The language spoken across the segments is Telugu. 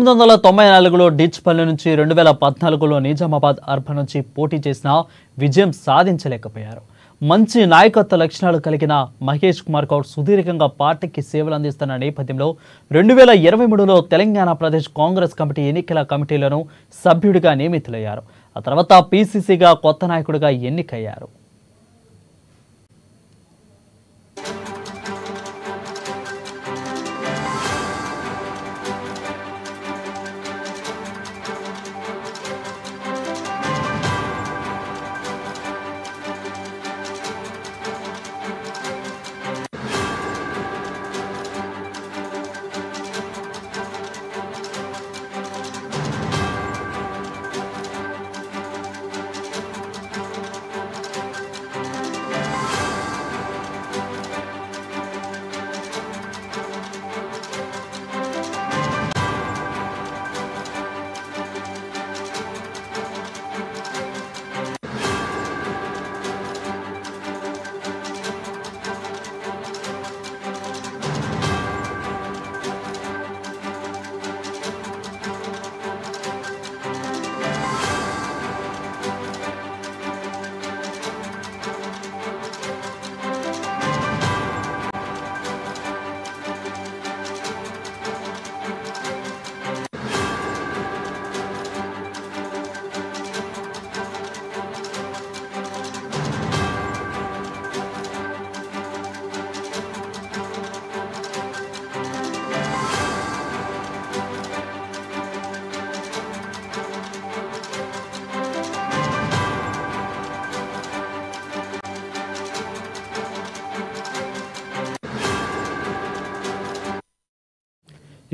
1994లో డిచ్పల్లి నుంచి 2014లో నిజామాబాద్ అర్బన్ నుంచి పోటీ చేసిన విజయం సాధించలేకపోయారు. మంచి నాయకత్వ లక్షణాలు కలిగిన మహేష్ కుమార్ గౌడ్ సుదీర్ఘంగా పార్టీకి సేవలు అందిస్తున్న నేపథ్యంలో 2023లో తెలంగాణ ప్రదేశ్ కాంగ్రెస్ కమిటీ ఎన్నికల కమిటీలను సభ్యుడిగా నియమితులయ్యారు. ఆ తర్వాత పీసీసీగా కొత్త నాయకుడిగా ఎన్నికయ్యారు.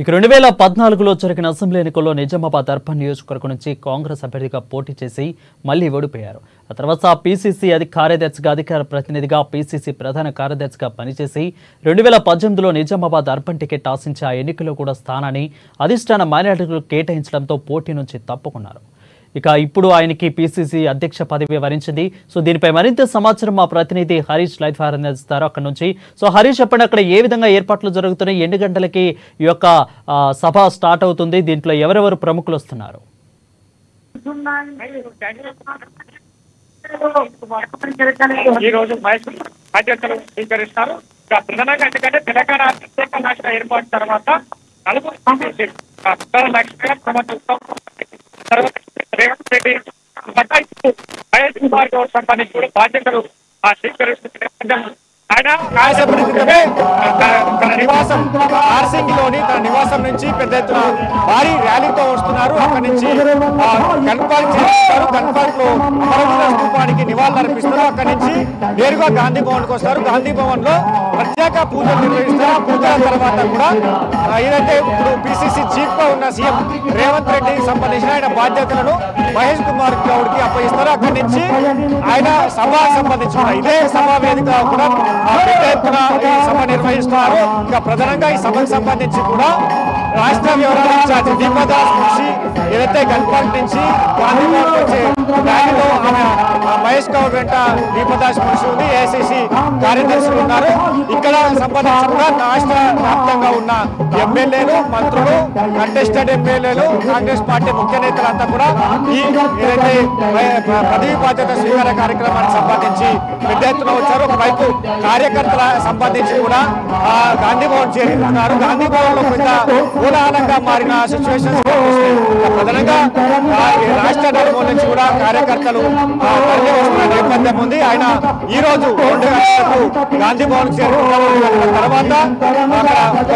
ఇక 2014లో జరిగిన అసెంబ్లీ ఎన్నికల్లో నిజామాబాద్ అర్బన్ నియోజకవర్గం నుంచి కాంగ్రెస్ అభ్యర్థిగా పోటీ చేసి మళ్లీ ఓడిపోయారు. ఆ తర్వాత పీసీసీ కార్యదర్శిగా అధికార ప్రతినిధిగా పీసీసీ ప్రధాన కార్యదర్శిగా పనిచేసి 2018లో నిజామాబాద్ అర్బన్ టికెట్ ఆశించి ఆ ఎన్నికల్లో కూడా స్థానాన్ని అధిష్టాన మైనారిటీలకు కేటాయించడంతో పోటీ నుంచి తప్పుకున్నారు. ఇక ఇప్పుడు ఆయనకి పీసీసీ అధ్యక్ష పదవి వరించింది. సో దీనిపై మరింత సమాచారం మా ప్రతినిధి హరీష్ లైవ్ ద్వారా అందిస్తారు అక్కడ నుంచి. సో హరీష్, చెప్పండి, అక్కడ ఏ విధంగా ఏర్పాట్లు జరుగుతున్నాయి, ఎన్ని గంటలకి ఈ యొక్క సభ స్టార్ట్ అవుతుంది, దీంట్లో ఎవరెవరు ప్రముఖులు వస్తున్నారు? ఈరోజు బాధ్యతలు స్వీకరిస్తారు. ప్రధానంగా ఎందుకంటే తెలంగాణ ఏర్పాటు తర్వాత రేవంత్ రెడ్డి మహేష్ కుమార్ గౌడ్ సంబంధించి కూడా బాధ్యతలు స్వీకరిస్తున్న ఆయన తన నివాసం ఆర్సింగ్లోని తన నివాసం నుంచి పెద్ద ఎత్తున భారీ ర్యాలీతో వస్తున్నారు. అక్కడి నుంచి గన్పార్క్ చేస్తారు. గన్పార్క్ లో అమరవీరుల స్తూపానికి నివాళులు అర్పిస్తారు. అక్కడి నుంచి నేరుగా గాంధీ భవన్ కు వస్తారు. గాంధీ భవన్ లో ప్రత్యేక పూజలు నిర్వహిస్తారు. పూజల తర్వాత కూడా ఏదైతే ఇప్పుడు పీసీసీ చీఫ్ గా ఉన్న సీఎం రేవంత్ రెడ్డికి సంబంధించిన ఆయన బాధ్యతలను మహేష్ కుమార్ గౌడ్ కి అప్పగిస్తారు. అక్కడి నుంచి ఆయన సభకు సంబంధించిన ఇదే సభా వేదిక కూడా పెద్ద ఎత్తున ఈ సభ నిర్వహిస్తున్నారు. ఇక ప్రధానంగా ఈ సభకు సంబంధించి కూడా రాష్ట్ర వ్యవహారాల ఇన్ఛార్జ్ దీపదాస్ మున్షి ఏదైతే గన్పార్క్ నుంచి గాంధీ భవన్ వచ్చే ర్యాలీలో ఆమె మహేష్ గౌడ్ వెంట దీపదాస్ మున్షి ఉంది, ఏఐసీసీ కార్యదర్శులు ఉన్నారు. ఇక్కడ సంబంధించి కూడా రాష్ట్ర వ్యాప్తంగా ఉన్న ఎమ్మెల్యేలు, మంత్రులు, కంటెస్టెడ్ ఎమ్మెల్యేలు, కాంగ్రెస్ పార్టీ ముఖ్య నేతలంతా కూడా ఈ ఏదైతే పదవి బాధ్యత స్వీకార కార్యక్రమానికి సంబంధించి పెద్ద ఎత్తున వచ్చారు. ఒకవైపు కార్యకర్తల సంబంధించి కూడా గాంధీ భవన్ చేరుతున్నారు. గాంధీ భవన్ లో పెద్ద కోలాహలంగా మారిన సిచ్యువేషన్స్ ప్రధానంగా రాష్ట్ర నలుమూల నుంచి కూడా కార్యకర్తలు తరలి వస్తున్న నేపథ్యం ఉంది. ఆయన ఈ రోజు 2 గంటలకు గాంధీ భవన్ చేరుకున్నారు. తర్వాత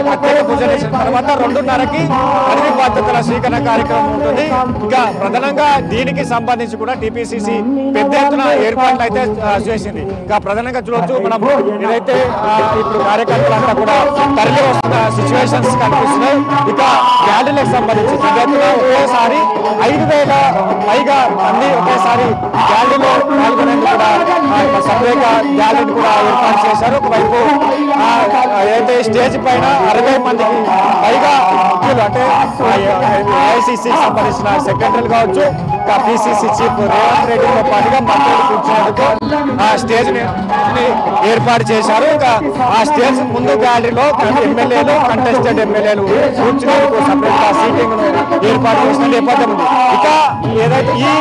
ప్రత్యేక పూజ చేసిన తర్వాత 2:30కి పదవి బాధ్యతల స్వీకరణ కార్యక్రమం ఉంటుంది. ఇక ప్రధానంగా దీనికి సంబంధించి కూడా టీపీసీసీ పెద్ద ఎత్తున ఏర్పాట్లు అయితే చేసింది. ఇక ప్రధానంగా చూడొచ్చు మనం ఏదైతే ఇప్పుడు కార్యకర్తలంతా కూడా తరలి వస్తున్న సిచ్యువేషన్స్ కనిపిస్తున్నాయి. ఇక ర్యాలీలకు సంబంధించి పెద్ద ఎత్తున ఒకేసారి 5,000 పైగా మంది ఒకేసారి ర్యాలీలో పాల్గొనేందుకు కూడా సపరేట్ ర్యాలీని కూడా ఏర్పాటు చేశారు. ఒకవైపు ఏదైతే స్టేజ్ పైన 60 మందికి పైగా అంటే ఏఐసీసీకి సంబంధించిన సెక్రటరీలు కావచ్చు, పిసిసి చీఫ్ రేవంత్ రెడ్డితో పాటుగా మంత్రులు కూర్చునేందుకు ఆ స్టేజ్ ఏర్పాటు చేశారు. ఇంకా ఆ స్టేజ్ ముందు గ్యాలరీలో ఎమ్మెల్యేలు కంటెస్టెడ్ ఎమ్మెల్యేలు కూర్చునేందుకు సపరేట్ గా సీటింగ్ ఏర్పాటు చేసిన నేపథ్యం ఉంది. ఇక ఏదైతే ఈ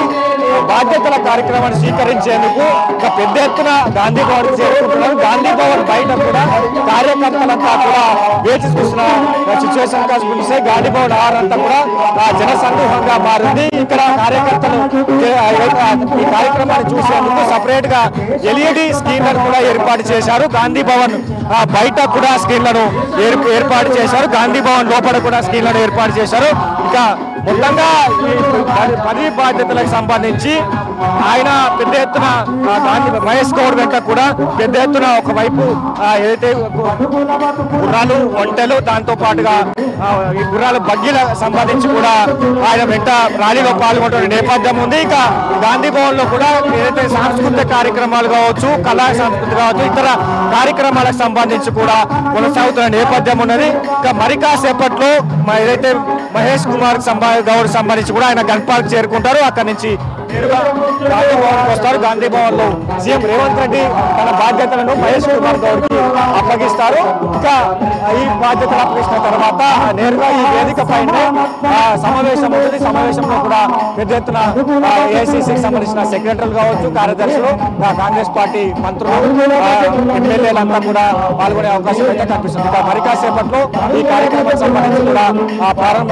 బాధ్యతల కార్యక్రమాన్ని స్వీకరించేందుకు ఒక పెద్ద ఎత్తున గాంధీ భవన్ చేరుకుంటున్నారు. గాంధీ భవన్ బయట కూడా కార్యకర్తలంతా కూడా వేచి చూసిన సిచ్యువేషన్ కనిపిస్తే గాంధీ భవన్ ఆరంతా కూడా జన సందోహంగా మారింది. ఇక్కడ కార్యకర్తలు ఈ కార్యక్రమాన్ని చూసేందుకు సపరేట్ గా ఎల్ఈడి స్క్రీన్లను కూడా ఏర్పాటు చేశారు. గాంధీ భవన్ బయట కూడా స్క్రీన్లను ఏర్పాటు చేశారు. గాంధీ భవన్ లోపల కూడా స్క్రీన్లను ఏర్పాటు చేశారు. ఇంకా మొత్తంగా ఈ పదవి బాధ్యతలకు సంబంధించి ఆయన పెద్ద ఎత్తున గాంధీ మహేష్ గౌడ్ వెంట కూడా పెద్ద ఎత్తున ఒకవైపు ఏదైతే గుర్రాలు ఒంటెలు దాంతో పాటుగా ఈ గుర్రాల బగ్గీలకు సంబంధించి కూడా ఆయన వెంట ర్యాలీలో పాల్గొంటున్న నేపథ్యం ఉంది. ఇక గాంధీ భవన్ లో కూడా ఏదైతే సాంస్కృతిక కార్యక్రమాలు కావచ్చు, కళా సంస్కృతి కావచ్చు, ఇతర కార్యక్రమాలకు సంబంధించి కూడా కొనసాగుతున్న నేపథ్యం ఉన్నది. ఇక మరి కాసేపట్లో ఏదైతే మహేష్ కుమార్ గౌడ్ సంబంధించి కూడా ఆయన గన్ పార్క్ చేరుకుంటారు. అక్కడి నుంచి నేరుగా గాంధీ భవన్ వస్తారు. గాంధీ భవన్ లో సీఎం రేవంత్ రెడ్డి తన బాధ్యతలను మహేష్ కుమార్ గౌడ్ కి అప్పగిస్తారు. ఇంకా ఈ బాధ్యతలు అప్పగించిన తర్వాత నేరుగా ఈ వేదిక పైన సమావేశం ఉంటుంది. సమావేశంలో కూడా పెద్ద ఎత్తున ఏఐసిసికి సంబంధించిన సెక్రటరీలు కావచ్చు, కార్యదర్శులు, కాంగ్రెస్ పార్టీ మంత్రులు, ఎమ్మెల్యేలంతా కూడా పాల్గొనే అవకాశం అయితే కనిపిస్తుంది. మరి కాసేపట్లో ఈ కార్యక్రమానికి సంబంధించి కూడా ప్రారంభ